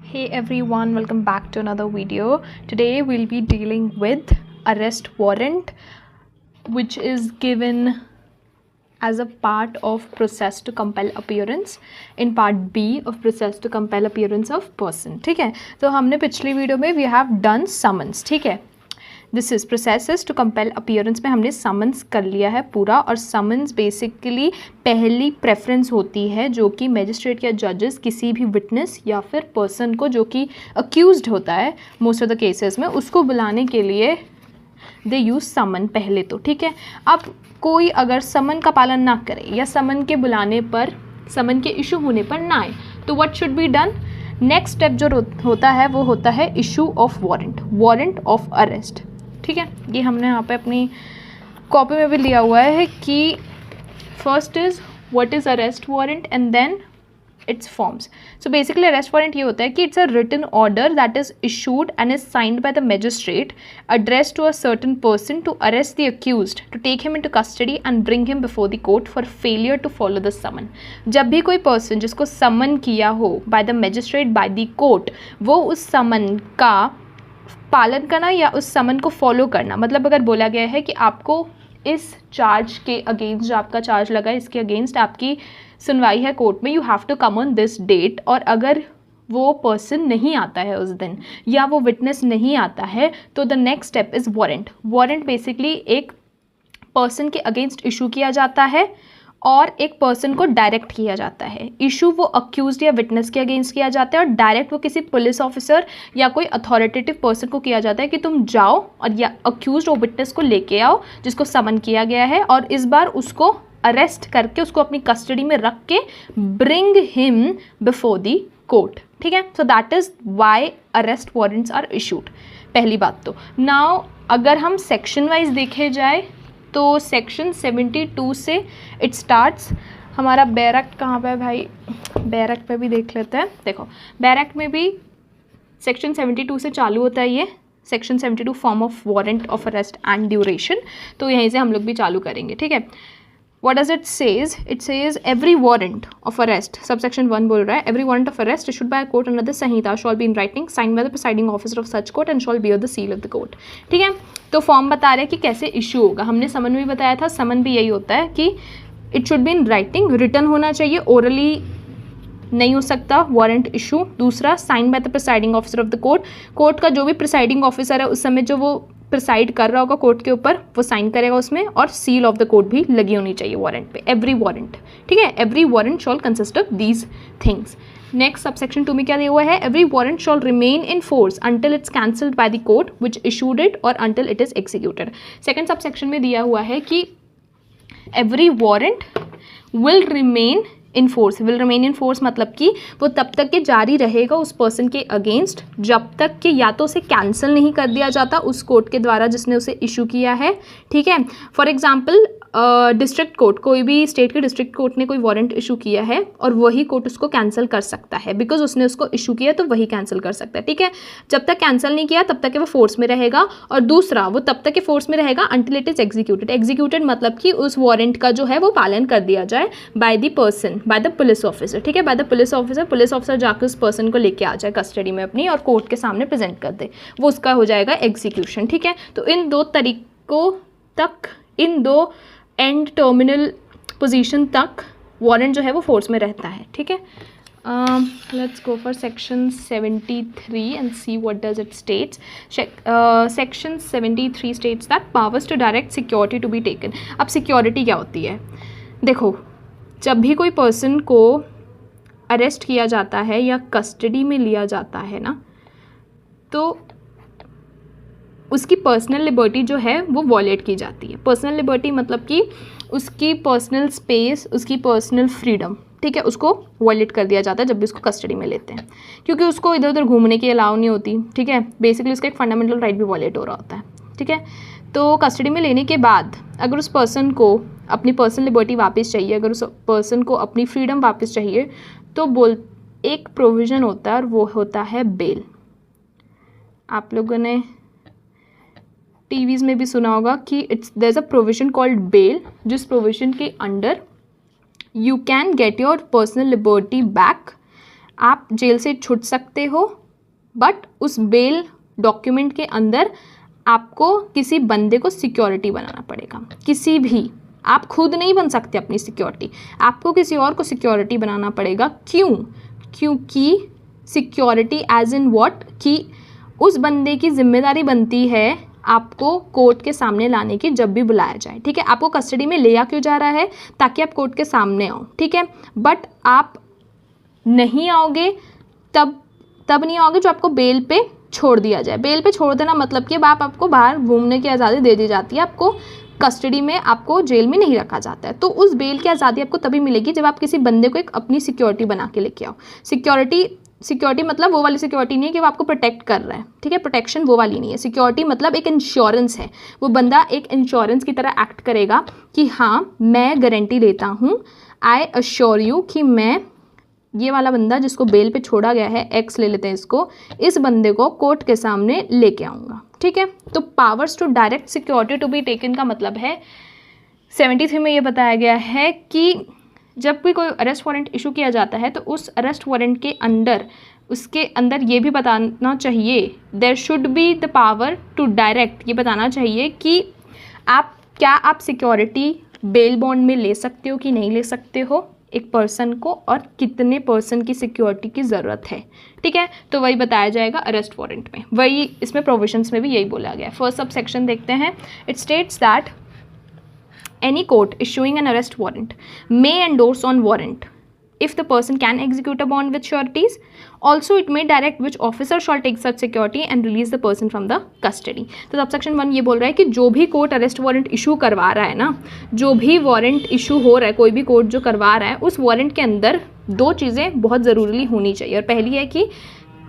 Hey everyone, welcome back to another video. Today we'll be dealing with arrest warrant, which is given as a part of process to compel appearance in part B of process to compel appearance of person. ठीक है, तो हमने पिछली video में we have done summons. ठीक है, this is process to compel appearance में हमने समन्स कर लिया है पूरा, और समन्स बेसिकली पहली प्रेफरेंस होती है जो कि मैजिस्ट्रेट या जजेस किसी भी विटनेस या फिर पर्सन को जो कि अक्यूज्ड होता है मोस्ट ऑफ द केसेस में, उसको बुलाने के लिए दे यूज़ समन पहले तो. ठीक है, अब कोई अगर समन का पालन ना करे या समन के बुलाने पर, समन के इशू होने पर ना आए, तो what should be done. Next step जो होता है वो होता है issue of warrant, warrant of arrest. ठीक है, ये हमने यहाँ पे अपनी कॉपी में भी लिया हुआ है कि first is what is arrest warrant and then it's forms. So basically arrest warrant ये होता है कि it's a written order that is issued and is signed by the magistrate addressed to a certain person to arrest the accused, to take him into custody and bring him before the court for failure to follow the summon. जब भी कोई person जिसको समन किया हो by the magistrate by the court, वो उस समन का पालन करना या उस समन को फॉलो करना, मतलब अगर बोला गया है कि आपको इस चार्ज के अगेंस्ट, जो आपका चार्ज लगा है इसके अगेंस्ट आपकी सुनवाई है कोर्ट में, you have to come on this date, और अगर वो पर्सन नहीं आता है उस दिन या वो विटनेस नहीं आता है तो the next step is warrant. Warrant basically एक पर्सन के अगेंस्ट इशू किया जाता है और एक पर्सन को डायरेक्ट किया जाता है. इशू वो अक्यूज्ड या विटनेस के अगेंस्ट किया जाता है और डायरेक्ट वो किसी पुलिस ऑफिसर या कोई अथॉरिटेटिव पर्सन को किया जाता है कि तुम जाओ और या अक्यूज्ड और विटनेस को लेके आओ जिसको समन किया गया है, और इस बार उसको अरेस्ट करके उसको अपनी कस्टडी में रख के bring him before the court. ठीक है, so that is why arrest warrants are issued. पहली बात तो नाउ अगर हम सेक्शन वाइज देखे जाए तो सेक्शन 72 से इट स्टार्ट्स. हमारा बैरक कहाँ पे है भाई, बैरक पे भी देख लेते हैं. देखो बैरक में भी सेक्शन 72 से चालू होता है ये section 72 form of warrant of arrest and duration. तो यहीं से हम लोग भी चालू करेंगे. ठीक है, what does it says? It says every warrant of arrest, subsection 1 बोल रहा है, every warrant of arrest issued by a court under the Samhita shall be in writing, signed by the presiding officer of such court and shall bear the seal of the court. ठीक है, तो form बता रहे हैं कि कैसे issue होगा. हमने समन भी बताया था, समन भी यही होता है कि it should be in writing, written होना चाहिए, ओरली नहीं हो सकता वारंट इशू. दूसरा sign by the presiding officer of the court, court का जो भी प्रिसाइडिंग ऑफिसर है उस समय जो वो प्रिसाइड कर रहा होगा कोर्ट के ऊपर वो साइन करेगा उसमें, और सील ऑफ द कोर्ट भी लगी होनी चाहिए वारंट पे, एवरी वारंट. ठीक है, every warrant shall consist of these things. Next subsection 2 में क्या दिया हुआ है, every warrant shall remain in force until it's cancelled by the court which issued it और until it is executed. Second subsection में दिया हुआ है कि every warrant will remain in force. Will remain in force मतलब कि वो तब तक के जारी रहेगा उस पर्सन के अगेंस्ट जब तक कि या तो उसे कैंसिल नहीं कर दिया जाता उस कोर्ट के द्वारा जिसने उसे इशू किया है. ठीक है, फॉर एग्जांपल डिस्ट्रिक्ट कोर्ट, कोई भी स्टेट के डिस्ट्रिक्ट कोर्ट ने कोई वारंट इशू किया है और वही कोर्ट उसको कैंसिल कर सकता है, बिकॉज उसने उसको इशू किया तो वही कैंसिल कर सकता है. ठीक है, जब तक कैंसिल नहीं किया तब तक वो फोर्स में रहेगा, और दूसरा वो तब तक के फोर्स में रहेगा until it is executed. Executed मतलब कि उस वारंट का जो है वो पालन कर दिया जाए by the person, by the police officer. ठीक है, बाय द पुलिस ऑफिसर जाकर उस पर्सन को लेके आ जाए कस्टडी में अपनी और कोर्ट के सामने प्रेजेंट कर दे, वो उसका हो जाएगा एग्जीक्यूशन. ठीक है, तो इन दो तरीकों तक, इन दो एंड टर्मिनल पोजीशन तक वारंट जो है वो फोर्स में रहता है. ठीक है, let's go for section 73 and see what does it states. Section 73 states that powers to direct security to be taken. अब सिक्योरिटी क्या होती है, देखो जब भी कोई पर्सन को अरेस्ट किया जाता है या कस्टडी में लिया जाता है ना, तो उसकी पर्सनल लिबर्टी जो है वो वॉलेट की जाती है. पर्सनल लिबर्टी मतलब कि उसकी पर्सनल स्पेस, उसकी पर्सनल फ्रीडम, ठीक है, उसको वॉलेट कर दिया जाता है जब भी उसको कस्टडी में लेते हैं, क्योंकि उसको इधर उधर घूमने की अलाउ नहीं होती. ठीक है, बेसिकली उसका एक फंडामेंटल राइट भी वॉलेट हो रहा होता है. ठीक है, तो कस्टडी में लेने के बाद अगर उस पर्सन को अपनी पर्सनल लिबर्टी वापस चाहिए, अगर उस पर्सन को अपनी फ्रीडम वापस चाहिए, तो एक प्रोविज़न होता है और वो होता है बेल. आप लोगों ने टीवीज़ में भी सुना होगा कि there is a provision called bail, जिस प्रोविज़न के under you can get your personal liberty back आप जेल से छूट सकते हो, बट उस बेल डॉक्यूमेंट के अंदर आपको किसी बंदे को सिक्योरिटी बनाना पड़ेगा। किसी भी, आप खुद नहीं बन सकते अपनी सिक्योरिटी, आपको किसी और को सिक्योरिटी बनाना पड़ेगा। क्यों? क्योंकि सिक्योरिटी एज इन व्हाट, कि उस बंदे की जिम्मेदारी बनती है आपको कोर्ट के सामने लाने की जब भी बुलाया जाए। ठीक है, आपको कस्टडी में लिया क्यों जा रहा है? ताकि आप कोर्ट के सामने आओ। ठीक है, बट आप नहीं आओगे, तब नहीं आओगे जो आपको बेल पे छोड़ दिया जाए। बेल पे छोड़ देना मतलब कि अब आपको बाहर घूमने की आज़ादी दे दी जाती है, आपको कस्टडी में, आपको जेल में नहीं रखा जाता है। तो उस बेल की आज़ादी आपको तभी मिलेगी जब आप किसी बंदे को एक अपनी सिक्योरिटी बना के लेके आओ। सिक्योरिटी मतलब वो वाली सिक्योरिटी नहीं है कि वो आपको प्रोटेक्ट कर रहा है। ठीक है, प्रोटेक्शन वो वाली नहीं है। सिक्योरिटी मतलब एक इंश्योरेंस है, वो बंदा एक इंश्योरेंस की तरह एक्ट करेगा कि हाँ मैं गारंटी लेता हूँ, आई अश्योर यू कि मैं ये वाला बंदा जिसको बेल पे छोड़ा गया है, एक्स ले लेते हैं इसको, इस बंदे को कोर्ट के सामने लेके आऊँगा। ठीक है, तो powers to direct security to be taken का मतलब है 73 में ये बताया गया है कि जब भी कोई अरेस्ट वारंट इशू किया जाता है तो उस अरेस्ट वारंट के अंदर, उसके अंदर ये भी बताना चाहिए, there should be the power to direct, ये बताना चाहिए कि आप सिक्योरिटी बेल बॉन्ड में ले सकते हो कि नहीं ले सकते हो एक पर्सन को, और कितने पर्सन की सिक्योरिटी की ज़रूरत है। ठीक है, तो वही बताया जाएगा अरेस्ट वारंट में, वही इसमें प्रोविजंस में भी यही बोला गया है। फर्स्ट सब सेक्शन देखते हैं। It states that any court issuing an arrest warrant may endorse on warrant if the person can execute a bond with sureties. Also it may direct which officer shall take such security and release the person from the custody. तो subsection 1 ये बोल रहा है कि जो भी court arrest warrant issue करवा रहा है ना, जो भी वारंट इशू हो रहा है, कोई भी कोर्ट जो करवा रहा है, उस वारंट के अंदर 2 चीज़ें बहुत ज़रूरी होनी चाहिए। और पहली है कि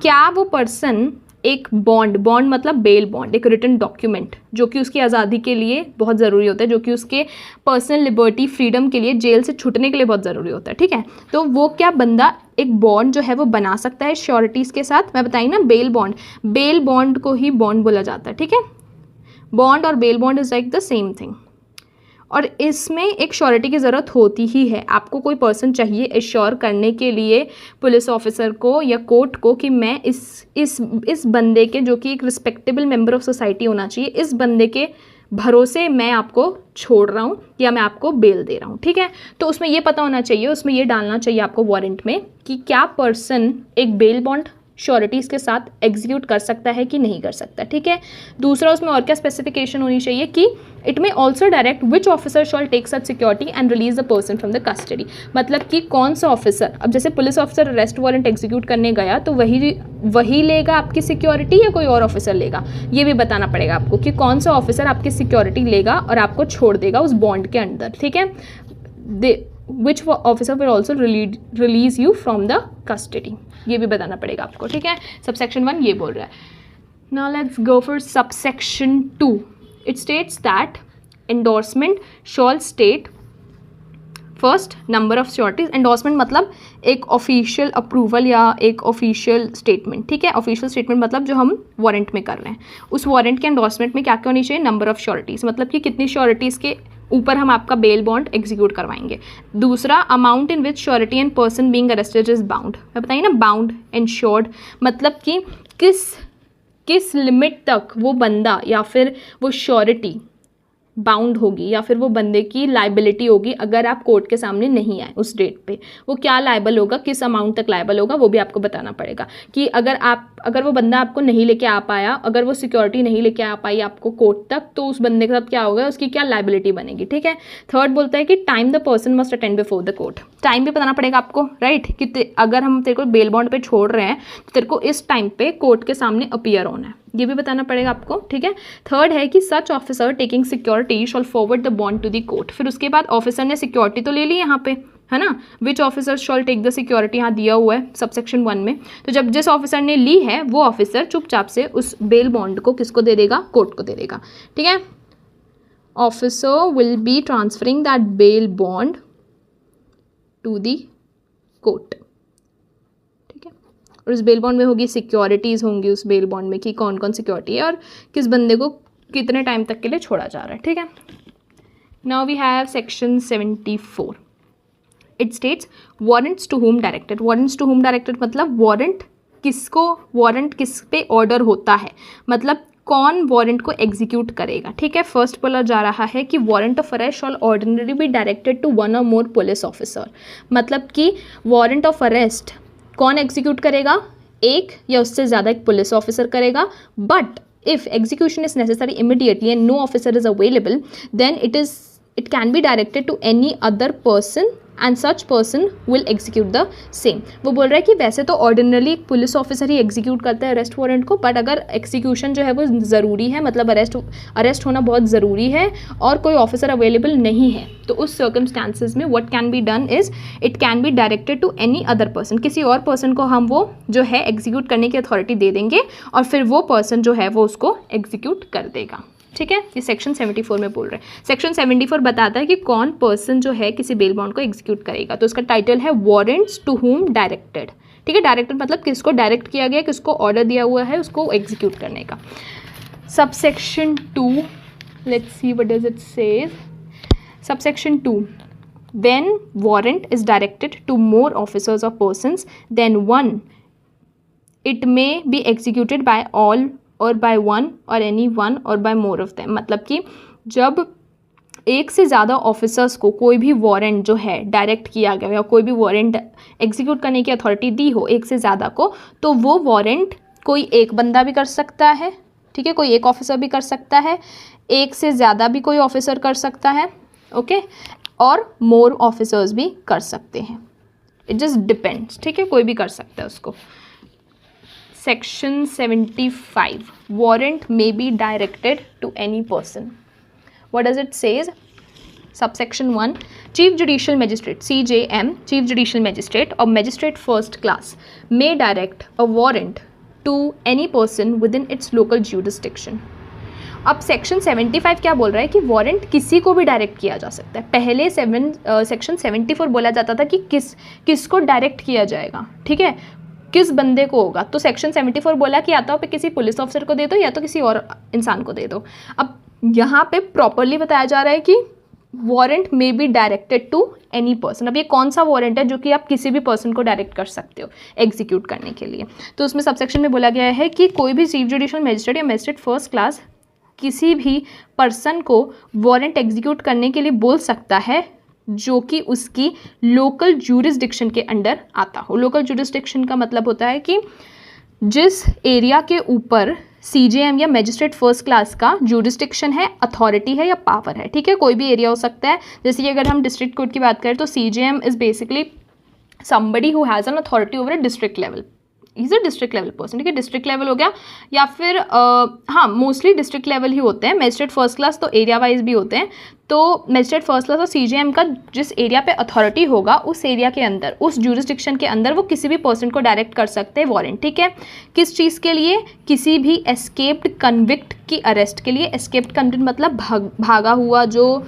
क्या वो पर्सन एक बॉन्ड मतलब बेल बॉन्ड, एक रिटन डॉक्यूमेंट जो कि उसकी आज़ादी के लिए बहुत ज़रूरी होता है, जो कि उसके पर्सनल लिबर्टी फ्रीडम के लिए, जेल से छूटने के लिए बहुत ज़रूरी होता है। ठीक है, तो वो क्या बंदा एक बॉन्ड जो है वो बना सकता है श्योरिटीज़ के साथ। मैं बताई ना, बेल बॉन्ड को ही बॉन्ड बोला जाता है। ठीक है, बॉन्ड और bail bond is like the same thing, और इसमें एक श्योरिटी की ज़रूरत होती ही है। आपको कोई पर्सन चाहिए एश्योर करने के लिए पुलिस ऑफिसर को या कोर्ट को कि मैं इस बंदे के, जो कि एक रिस्पेक्टेबल मेंबर ऑफ सोसाइटी होना चाहिए, इस बंदे के भरोसे मैं आपको छोड़ रहा हूँ या मैं आपको बेल दे रहा हूँ। ठीक है, तो उसमें ये पता होना चाहिए, उसमें ये डालना चाहिए आपको वारंट में कि क्या पर्सन एक बेल बॉन्ड श्योरिटीज़ के साथ एग्जीक्यूट कर सकता है कि नहीं कर सकता। ठीक है, दूसरा उसमें और क्या स्पेसिफिकेशन होनी चाहिए कि इट में also direct which officer shall take such security and release the person from the custody. मतलब कि कौन सा ऑफिसर, अब जैसे police officer arrest warrant execute करने गया तो वही लेगा आपकी सिक्योरिटी या कोई और ऑफिसर लेगा, ये भी बताना पड़ेगा आपको कि कौन सा ऑफिसर आपकी सिक्योरिटी लेगा और आपको छोड़ देगा उस बॉन्ड के अंदर। ठीक है, which officer will also release you from the custody, ये भी बताना पड़ेगा आपको। ठीक है, सबसेक्शन 1 ये बोल रहा है। Now let's go for subsection 2. It states that endorsement shall state first number of sureties. Endorsement मतलब एक ऑफिशियल अप्रूवल या एक ऑफिशियल स्टेटमेंट। ठीक है, ऑफिशियल स्टेटमेंट मतलब जो हम वारंट में कर रहे हैं, उस वारंट के एंडोर्समेंट में क्या क्या होनी चाहिए? नंबर ऑफ श्योरिटीज, मतलब कि कितनी श्योरिटीज़ के ऊपर हम आपका बेल बॉन्ड एग्जीक्यूट करवाएंगे। दूसरा, amount in which surety and person being arrested is bound. मैं बताइए ना, बाउंड इंश्योर्ड मतलब कि किस लिमिट तक वो बंदा या फिर वो श्योरिटी बाउंड होगी या फिर वो बंदे की लाइबिलिटी होगी अगर आप कोर्ट के सामने नहीं आए उस डेट पे। वो क्या लाइबल होगा, किस अमाउंट तक लाइबल होगा, वो भी आपको बताना पड़ेगा कि अगर वो बंदा आपको नहीं लेके आ पाया, अगर वो सिक्योरिटी नहीं लेके आ पाई आपको कोर्ट तक, तो उस बंदे के साथ क्या होगा, उसकी क्या लाइबिलिटी बनेगी। ठीक है, थर्ड बोलता है कि time the person must attend before the court. Time भी बताना पड़ेगा आपको, राइट, कि अगर हम तेरे को बेल बॉन्ड पे छोड़ रहे हैं तो तेरे को इस टाइम पे कोर्ट के सामने अपीयर होना है, ये भी बताना पड़ेगा आपको। ठीक है, थर्ड है कि such officer taking security shall forward the bond to the court. फिर उसके बाद ऑफिसर ने सिक्योरिटी तो ले ली यहाँ पे, है ना, which officer shall take the security यहाँ दिया हुआ है सबसेक्शन 1 में। तो जब जिस ऑफिसर ने ली है वो ऑफिसर चुपचाप से उस बेल बॉन्ड को किसको दे देगा, कोर्ट को दे देगा। ठीक है, officer will be transferring that bail bond to the court. और उस बेल बॉन्ड में होगी सिक्योरिटीज़ होंगी उस बेल बॉन्ड में कि कौन कौन सिक्योरिटी है और किस बंदे को कितने टाइम तक के लिए छोड़ा जा रहा है। ठीक है, now we have section 74। It states warrants to whom directed. Warrants to whom directed मतलब वारंट किस पे ऑर्डर होता है, मतलब कौन वारंट को एग्जीक्यूट करेगा। ठीक है, फर्स्ट बोला जा रहा है कि warrant of arrest shall ordinary be directed to one or more police officer, मतलब कि वारंट ऑफ अरेस्ट कौन एग्जीक्यूट करेगा, एक या उससे ज़्यादा एक पुलिस ऑफिसर करेगा। But if execution is necessary immediately and no officer is available then it can be directed to any other person and such person will execute the same। वो बोल रहा है कि वैसे तो ऑर्डिनरली एक पुलिस ऑफिसर ही execute करता है अरेस्ट वारंट को, बट अगर एग्जीक्यूशन जो है वो ज़रूरी है, मतलब अरेस्ट होना बहुत ज़रूरी है और कोई ऑफिसर अवेलेबल नहीं है, तो उस सर्कमस्टांसिस में what can be done is it can be directed to any other person. किसी और पर्सन को हम वो जो है एग्जीक्यूट करने की अथॉरिटी दे देंगे और फिर वो पर्सन जो है वो उसको एग्जीक्यूट कर देगा। ठीक है, ये सेक्शन 74 में बोल रहे हैं। सेक्शन 74 बताता है कि कौन पर्सन जो है किसी बेल बॉन्ड को एग्जीक्यूट करेगा, तो उसका टाइटल है वारंट्स टू होम डायरेक्टेड। ठीक है, डायरेक्टेड मतलब किसको डायरेक्ट किया गया, किसको ऑर्डर दिया हुआ है उसको एग्जीक्यूट करने का। Subsection 2, let's see what does it says. Subsection 2, when warrant is directed to more officers और persons than one it may be executed by all और बाय वन और एनी वन और बाय मोर ऑफ देम, मतलब कि जब एक से ज़्यादा ऑफिसर्स को कोई भी वारंट जो है डायरेक्ट किया गया या कोई भी वारंट एग्जीक्यूट करने की अथॉरिटी दी हो एक से ज़्यादा को, तो वो वारंट कोई एक बंदा भी कर सकता है। ठीक है, कोई एक ऑफिसर भी कर सकता है, एक से ज़्यादा भी कोई ऑफिसर कर सकता है, ओके, और मोर ऑफिसर्स भी कर सकते हैं। It just depends. ठीक है, कोई भी कर सकता है उसको। Section 75, warrant may be directed to any person. What does it says? Subsection 1, Chief Judicial Magistrate CJM, Chief Judicial Magistrate or Magistrate First Class may direct a warrant to any person within its local jurisdiction. अब section 75 क्या बोल रहा है कि warrant किसी को भी direct किया जा सकता है। पहले सेक्शन 74 बोला जाता था कि किसको डायरेक्ट किया जाएगा, ठीक है, किस बंदे को होगा। तो सेक्शन 74 बोला कि या तो आप किसी पुलिस ऑफिसर को दे दो या तो किसी और इंसान को दे दो। अब यहाँ पे प्रॉपरली बताया जा रहा है कि warrant may be directed to any person. अब ये कौन सा वारंट है जो कि आप किसी भी पर्सन को डायरेक्ट कर सकते हो एग्जीक्यूट करने के लिए। तो उसमें सबसेक्शन में बोला गया है कि कोई भी चीफ जुडिशियल मजिस्ट्रेट या मजिस्ट्रेट फर्स्ट क्लास किसी भी पर्सन को वारंट एग्जीक्यूट करने के लिए बोल सकता है जो कि उसकी लोकल ज्यूरिसडिक्शन के अंडर आता हो। लोकल ज्यूरिसडिक्शन का मतलब होता है कि जिस एरिया के ऊपर सीजेएम या मैजिस्ट्रेट फर्स्ट क्लास का ज्यूरिसडिक्शन है, अथॉरिटी है या पावर है। ठीक है, कोई भी एरिया हो सकता है। जैसे कि अगर हम डिस्ट्रिक्ट कोर्ट की बात करें तो CJM is basically somebody who has an authority over a district level. Is a district level person. ठीक है, डिस्ट्रिक्ट लेवल हो गया या फिर हाँ मोस्टली डिस्ट्रिक्ट लेवल ही होते हैं। मैजिस्ट्रेट फर्स्ट क्लास तो एरिया वाइज भी होते हैं। तो मैजिस्ट्रेट फर्स्ट क्लास और सीजेएम का जिस एरिया पे अथॉरिटी होगा उस एरिया के अंदर, उस ज्यूरिसडिक्शन के अंदर वो किसी भी पर्सन को डायरेक्ट कर सकते हैं वारंट। ठीक है, किस चीज़ के लिए? किसी भी एस्केप्ड कन्विक्ट की अरेस्ट के लिए। एस्केप्ड कन्विक्ट मतलब भागा हुआ, जो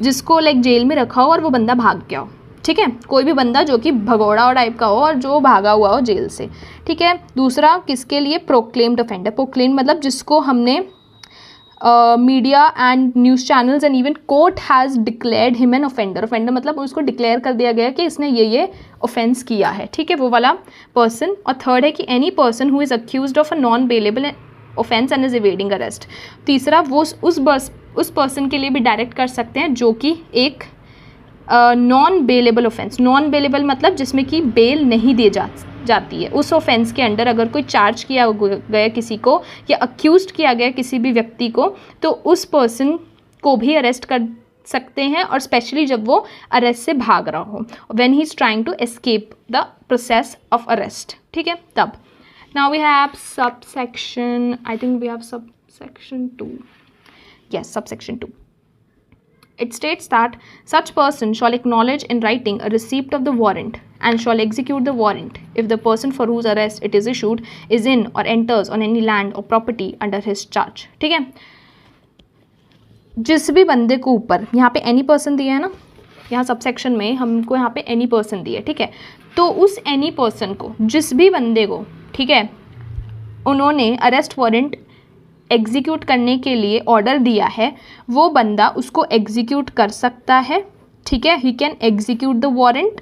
जिसको लाइक जेल में रखा हो और वो बंदा भाग गया हो। ठीक है, कोई भी बंदा जो कि भगौड़ा और टाइप का हो और जो भागा हुआ हो जेल से। ठीक है, दूसरा किसके लिए? Proclaimed offender. प्रोक्लेम्ड मतलब जिसको हमने media and news channels and even court has declared him an offender. Offender मतलब उसको डिक्लेयर कर दिया गया कि इसने ये ऑफेंस किया है। ठीक है, वो वाला पर्सन। और थर्ड है कि any person who is accused of a non bailable offence and is evading arrest. तीसरा वो उस पर्सन के लिए भी डायरेक्ट कर सकते हैं जो कि एक non bailable offence. Non bailable मतलब जिसमें कि बेल नहीं दी जाती है। उस ऑफेंस के अंडर अगर कोई चार्ज किया गया किसी को या अक्यूज्ड किया गया किसी भी व्यक्ति को, तो उस पर्सन को भी अरेस्ट कर सकते हैं, और स्पेशली जब वो अरेस्ट से भाग रहा हो, when he is trying to escape the process of arrest. ठीक है, तब now we have subsection, I think we have subsection 2, yes, subsection 2. It states that such person shall acknowledge in writing a receipt of the warrant and shall execute the warrant if the person for whose arrest it is issued is in or enters on any land or property under his charge. ठीक है, जिस भी बंदे को ऊपर यहाँ पे any person दिया है ना, यहाँ सबसेक्शन में हमको यहाँ पे एनी पर्सन दिया है। ठीक है, तो उस एनी पर्सन को, जिस भी बंदे को, ठीक है, उन्होंने अरेस्ट वारंट एग्जीक्यूट करने के लिए ऑर्डर दिया है, वो बंदा उसको एग्जीक्यूट कर सकता है। ठीक है, he can execute the warrant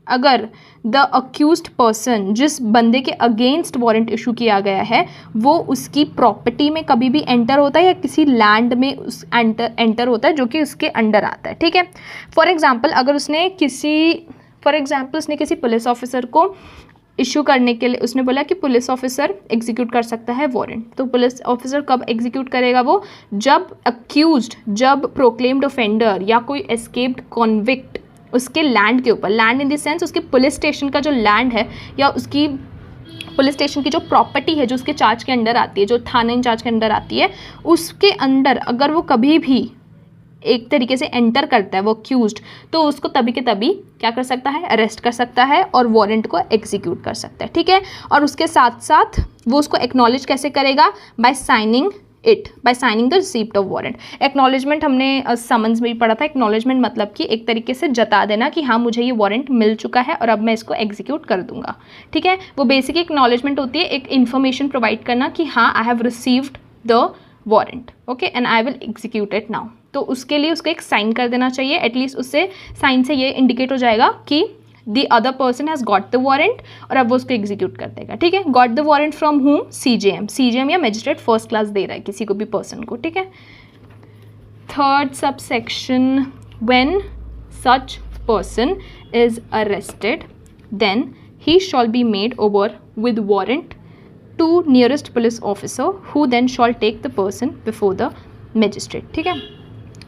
अगर द अक्यूज्ड पर्सन, जिस बंदे के अगेंस्ट वारंट इशू किया गया है, वो उसकी प्रॉपर्टी में कभी भी एंटर होता है या किसी लैंड में उस एंटर होता है जो कि उसके अंडर आता है। ठीक है, फॉर एग्जांपल अगर उसने किसी पुलिस ऑफिसर को इशू करने के लिए उसने बोला कि पुलिस ऑफिसर एग्जीक्यूट कर सकता है वारंट, तो पुलिस ऑफिसर कब एग्जीक्यूट करेगा? वो जब प्रोक्लेम्ड ऑफेंडर या कोई एस्केप्ड कॉन्विक्ट उसके लैंड के ऊपर, लैंड इन द सेंस उसके पुलिस स्टेशन का जो लैंड है या उसकी पुलिस स्टेशन की जो प्रॉपर्टी है जो उसके चार्ज के अंडर आती है, जो थाना इंचार्ज के अंडर आती है, उसके अंडर अगर वो कभी भी एक तरीके से एंटर करता है वो अक्यूज्ड, तो उसको तभी के तभी क्या कर सकता है? अरेस्ट कर सकता है और वारंट को एग्जीक्यूट कर सकता है। ठीक है, और उसके साथ साथ वो उसको एक्नॉलेज कैसे करेगा? By signing the receipt of warrant. Acknowledgement हमने समन्स में भी पढ़ा था। एक्नॉलेजमेंट मतलब कि एक तरीके से जता देना कि हाँ मुझे ये वारंट मिल चुका है और अब मैं इसको एग्जीक्यूट कर दूंगा। ठीक है, वो बेसिक एक्नॉलेजमेंट होती है, एक इन्फॉर्मेशन प्रोवाइड करना कि हाँ I have received the warrant, okay, and I will execute it now. तो उसके लिए उसको एक साइन कर देना चाहिए, एटलीस्ट उससे साइन से ये इंडिकेट हो जाएगा कि the other person has got the warrant और अब वो उसको एग्जीक्यूट कर देगा। ठीक है, got the warrant from whom? CJM या मजिस्ट्रेट फर्स्ट क्लास दे रहा है किसी को भी पर्सन को। ठीक है, third subsection, when such person is arrested then he shall be made over with warrant to nearest police officer who then shall take the person before the magistrate. ठीक है,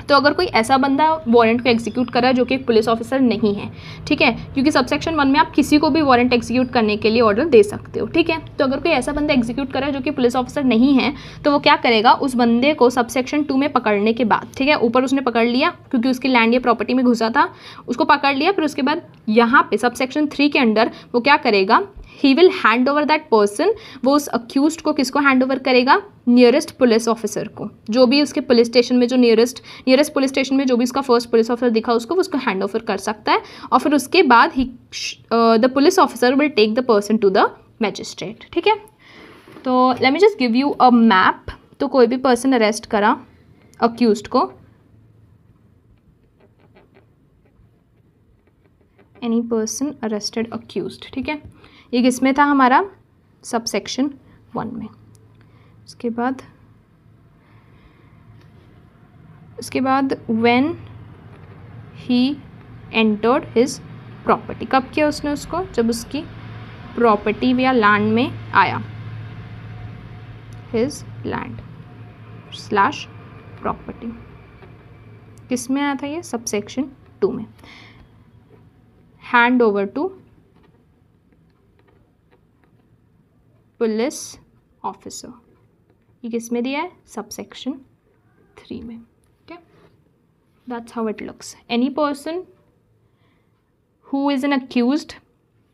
तो अगर कोई ऐसा बंदा वारंट को एग्जीक्यूट कर रहा है जो कि एक पुलिस ऑफिसर नहीं है, ठीक है, क्योंकि सबसेक्शन 1 में आप किसी को भी वारंट एग्जीक्यूट करने के लिए ऑर्डर दे सकते हो। ठीक है, तो अगर कोई ऐसा बंदा एग्जीक्यूट कर रहा है जो कि पुलिस ऑफिसर नहीं है, तो वो क्या करेगा? उस बंदे को सबसेक्शन 2 में पकड़ने के बाद, ठीक है, ऊपर उसने पकड़ लिया क्योंकि उसकी लैंड या प्रॉपर्टी में घुसा था, उसको पकड़ लिया, फिर उसके बाद यहाँ पे सबसेक्शन 3 के अंडर वो क्या करेगा? He will hand over that person. वो उस अक्यूज्ड को किसको हैंड ओवर करेगा? नियरेस्ट पुलिस ऑफिसर को, जो भी उसके पुलिस स्टेशन में, जो नियरेस्ट पुलिस स्टेशन में जो भी उसका फर्स्ट पुलिस ऑफिसर दिखा उसको हैंड ओवर कर सकता है। और फिर उसके बाद the police officer will take the person to the magistrate. ठीक है, तो let me just give you a map. तो कोई भी पर्सन अरेस्ट करा अक्यूज्ड को, एनी पर्सन अरेस्टेड अक्यूज्ड, ठीक है, ये किसमें था? हमारा सबसेक्शन 1 में। उसके बाद when he entered his property, कब किया उसने उसको? जब उसकी प्रॉपर्टी या लैंड में आया, हिज लैंड स्लैश प्रॉपर्टी, किस में आया था ये? सबसेक्शन 2 में। Hand over to police officer, ये किस में दिया है? सबसेक्शन 3 में। ठीक है, that's how it looks. Any person who is an accused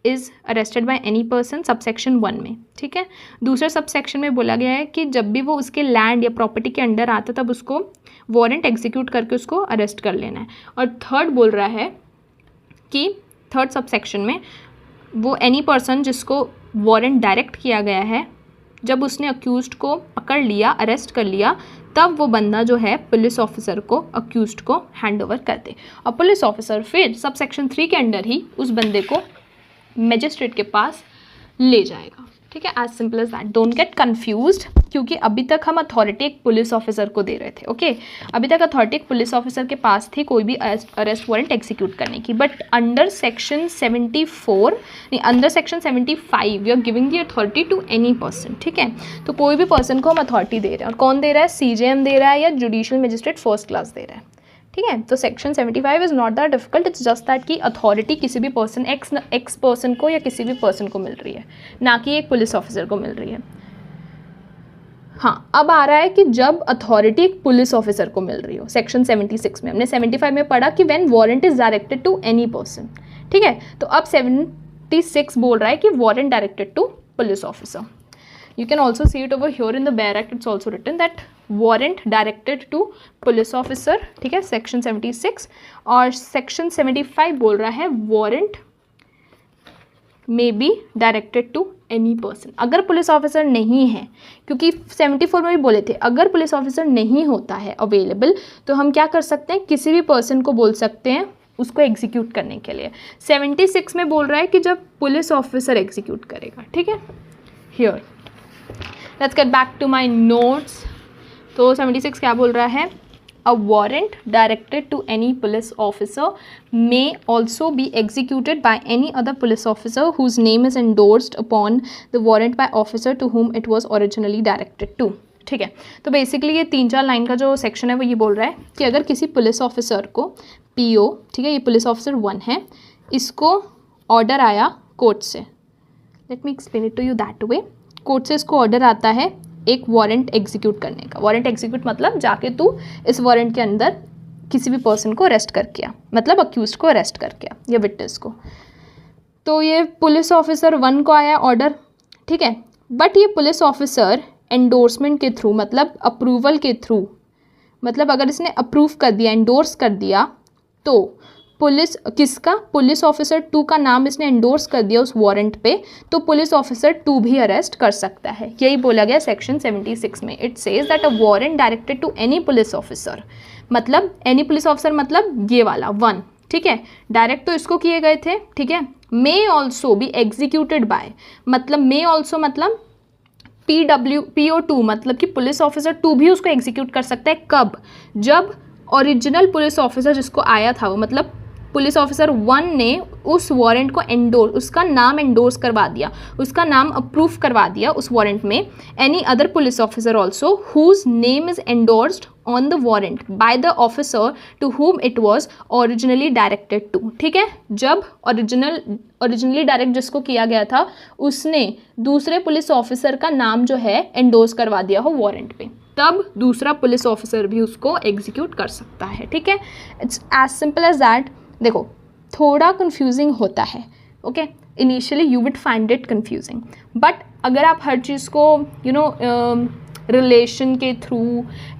is arrested by any person, subsection 1 में। ठीक है, दूसरे सबसेक्शन में बोला गया है कि जब भी वो उसके लैंड या प्रॉपर्टी के अंडर आता तब उसको वारंट एग्जीक्यूट करके उसको अरेस्ट कर लेना है। और थर्ड बोल रहा है कि थर्ड सबसेक्शन में वो एनी पर्सन जिसको वारंट डायरेक्ट किया गया है, जब उसने अक्यूज्ड को पकड़ लिया, अरेस्ट कर लिया, तब वो बंदा जो है पुलिस ऑफिसर को, अक्यूज्ड को हैंड ओवर कर दे। और पुलिस ऑफिसर फिर सबसेक्शन 3 के अंडर ही उस बंदे को मैजिस्ट्रेट के पास ले जाएगा। ठीक है, as simple as that. Don't get confused, क्योंकि अभी तक हम अथॉरिटी एक पुलिस ऑफिसर को दे रहे थे। ओके, अभी तक अथॉरिटी एक पुलिस ऑफिसर के पास थी कोई भी अरेस्ट वारंट एग्जीक्यूट करने की, बट अंडर सेक्शन 74 नहीं, under section 75 we are giving the authority to any person. ठीक है, तो कोई भी पर्सन को हम अथॉरिटी दे रहे हैं, और कौन दे रहा है? सीजेएम दे रहा है या जुडिशियल मजिस्ट्रेट फर्स्ट क्लास दे रहा है। ठीक है, तो section 75 is not that difficult, it's just that कि अथॉरिटी किसी भी पर्सन एक्स पर्सन को या किसी भी पर्सन को मिल रही है, ना कि एक पुलिस ऑफिसर को मिल रही है। हाँ, अब आ रहा है कि जब अथॉरिटी एक पुलिस ऑफिसर को मिल रही हो, सेक्शन 76 में। हमने 75 में पढ़ा कि when warrant is directed to any person. ठीक है, तो अब 76 बोल रहा है कि warrant directed to police officer. You can also see it over here in the Bear Act. It's also written that warrant directed to police officer. ठीक है, section 76 और section 75 बोल रहा है warrant may be directed to any person. अगर police officer नहीं है, क्योंकि 74 में भी बोले थे अगर पुलिस ऑफिसर नहीं होता है अवेलेबल तो हम क्या कर सकते हैं, किसी भी पर्सन को बोल सकते हैं उसको एग्जीक्यूट करने के लिए। 76 में बोल रहा है कि जब पुलिस ऑफिसर एग्जीक्यूट करेगा, ठीक है। Here let's get back to my notes. तो 76 क्या बोल रहा है, a warrant directed to any police officer may also be executed by any other police officer whose name is endorsed upon the warrant by officer to whom it was originally directed to। ठीक है, तो basically ये 3-4 line का जो section है वो ये बोल रहा है कि अगर किसी पुलिस ऑफिसर को पीओ, ठीक है, ये पुलिस ऑफिसर 1 है, इसको ऑर्डर आया कोर्ट से, let me explain it to you that way. Court से इसको ऑर्डर आता है एक वारंट एग्जीक्यूट करने का। वारंट एग्जीक्यूट मतलब जाके तू इस वारंट के अंदर किसी भी पर्सन को अरेस्ट कर किया, मतलब अक्यूज्ड को अरेस्ट कर किया या विटनेस को। तो ये पुलिस ऑफिसर 1 को आया ऑर्डर, ठीक है, बट ये पुलिस ऑफिसर एंडोर्समेंट के थ्रू, मतलब अप्रूवल के थ्रू, मतलब अगर इसने अप्रूव कर दिया, एंडोर्स कर दिया, तो पुलिस किसका, पुलिस ऑफिसर 2 का नाम इसने एंडोर्स कर दिया उस वारंट पे, तो पुलिस ऑफिसर 2 भी अरेस्ट कर सकता है। यही बोला गया सेक्शन 76 में। It says that a warrant directed to any police officer, मतलब एनी पुलिस ऑफिसर मतलब ये वाला 1, ठीक है, डायरेक्ट तो इसको किए गए थे, ठीक है। May also be executed bye, मतलब मे ऑल्सो मतलब PO2, मतलब कि पुलिस ऑफिसर 2 भी उसको एग्जीक्यूट कर सकता है। कब, जब ओरिजिनल पुलिस ऑफिसर जिसको आया था वो, मतलब पुलिस ऑफिसर 1 ने उस वारंट को एंडोर्स, उसका नाम एंडोर्स करवा दिया, उसका नाम अप्रूव करवा दिया उस वारंट में। Any other police officer also whose name is endorsed on the warrant by the officer to whom it was originally directed to, ठीक है। जब ओरिजिनली डायरेक्ट जिसको किया गया था उसने दूसरे पुलिस ऑफिसर का नाम जो है एंडोर्स करवा दिया हो वारंट पे, तब दूसरा पुलिस ऑफिसर भी उसको एग्जीक्यूट कर सकता है, ठीक है। It's as simple as that. देखो थोड़ा कंफ्यूजिंग होता है, okay, initially you would find it confusing, but अगर आप हर चीज़ को रिलेशन के थ्रू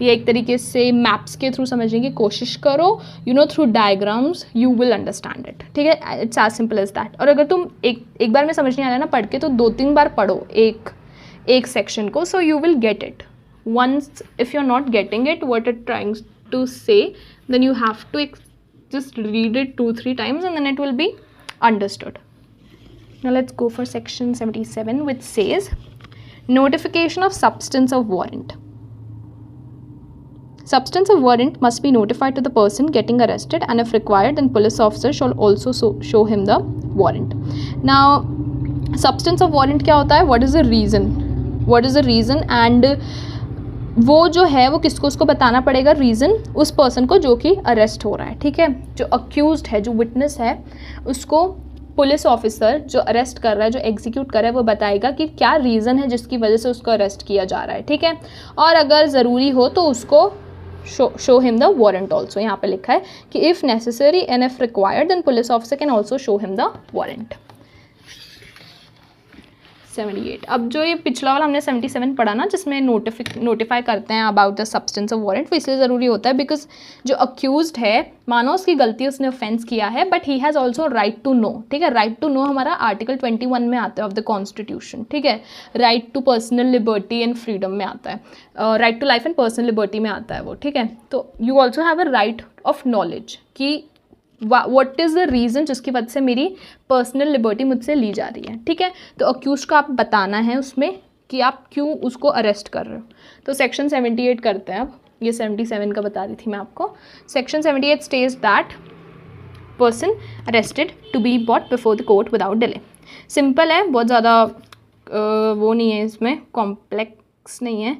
या एक तरीके से मैप्स के थ्रू समझने की कोशिश करो, through diagrams, you will understand it, ठीक है। It's as simple as that. और अगर तुम एक बार में समझ नहीं आ रहा है ना पढ़ के, तो 2-3 बार पढ़ो एक सेक्शन को, so you will get it. Once if you're not getting it what it trying to say, then you have to just read it 2-3 times and then it will be understood. Now let's go for section 77, which says notification of substance of warrant. Substance of warrant must be notified to the person getting arrested, and if required then police officer shall also show him the warrant. Now substance of warrant क्या होता है, what is the reason and वो जो है वो किसको उसको बताना पड़ेगा रीज़न, उस पर्सन को जो कि अरेस्ट हो रहा है, ठीक है। जो अक्यूज्ड है, जो विटनेस है, उसको पुलिस ऑफिसर जो अरेस्ट कर रहा है, जो एग्जीक्यूट कर रहा है, वो बताएगा कि क्या रीज़न है जिसकी वजह से उसको अरेस्ट किया जा रहा है, ठीक है। और अगर ज़रूरी हो तो उसको show him the warrant also. यहाँ पे लिखा है कि if necessary and if required then police officer can also show him the warrant. 78। अब जो ये पिछला वाला हमने 77 पढ़ा ना, जिसमें नोटिफाई करते हैं about the substance of warrant, वो इसलिए ज़रूरी होता है बिकॉज जो अक्यूज्ड है, मानो उसकी गलती, उसने ऑफेंस किया है, but he has also right to know, ठीक है। राइट टू नो हमारा आर्टिकल 21 में आता है ऑफ द कॉन्स्टिट्यूशन, ठीक है। Right to personal liberty and freedom में आता है, right to life and personal liberty में आता है वो, ठीक है। तो you also have a right of knowledge कि व्हाट इज़ द रीज़न जिसकी वजह से मेरी पर्सनल लिबर्टी मुझसे ली जा रही है, ठीक है। तो अक्यूज को आप बताना है उसमें कि आप क्यों उसको अरेस्ट कर रहे हो। तो सेक्शन 78 करते हैं। अब ये 77 का बता रही थी मैं आपको। Section 78 states that person arrested to be brought before the court without delay. Simple है, बहुत ज़्यादा वो नहीं है, इसमें कॉम्प्लेक्स नहीं है।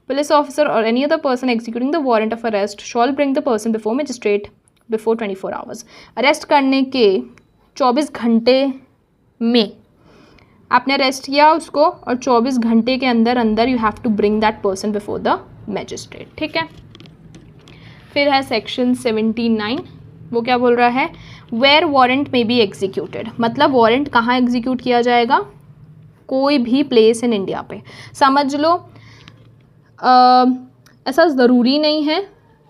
पुलिस ऑफिसर और any other person executing the warrant of arrest shawl bring the person before magistrate before 24 hours. Arrest करने के 24 घंटे में आपने अरेस्ट किया उसको, और 24 घंटे के अंदर you have to bring that person before the magistrate, ठीक है। फिर है सेक्शन 79। वो क्या बोल रहा है, वेयर वारंट में बी एग्जीक्यूटेड, मतलब वारंट कहाँ एग्जीक्यूट किया जाएगा, कोई भी प्लेस इन इंडिया पे। समझ लो ऐसा ज़रूरी नहीं है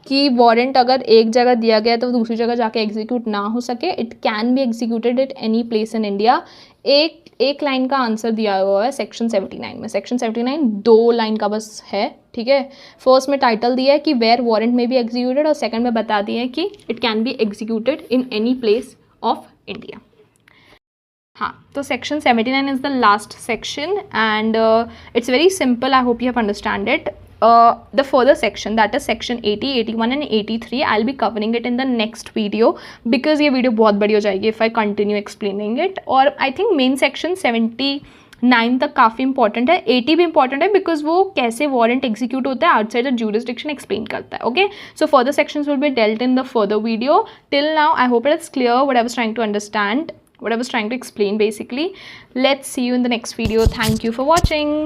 कि वारंट अगर एक जगह दिया गया तो दूसरी जगह जाके एग्जीक्यूट ना हो सके। It can be executed at any place in India एक लाइन का आंसर दिया हुआ है सेक्शन 79 में. सेक्शन 79 2 लाइन का बस है, ठीक है. फर्स्ट में टाइटल दिया है कि वेयर वारंट में बी एग्जीक्यूटेड, और सेकंड में बता दिया है कि it can be executed in any place of India. हाँ, तो section 79 is the last section and it's very simple. I hope you have understand it. The further section, that is section 80, 81 and 83, I'll be covering it in the next video because ये video बहुत बड़ी हो जाएगी if I continue explaining it. और I think main section 79 तक काफ़ी important है. 80 भी इंपॉर्टेंट है बिकॉज वो कैसे वारंट एग्जीक्यूट होता है आउटसाइड द jurisdiction एक्सप्लेन करता है. Okay, so further sections will be dealt in the further video. Till now I hope it's clear what I was trying to understand, what I was trying to explain basically. Let's see you in the next video. Thank you for watching.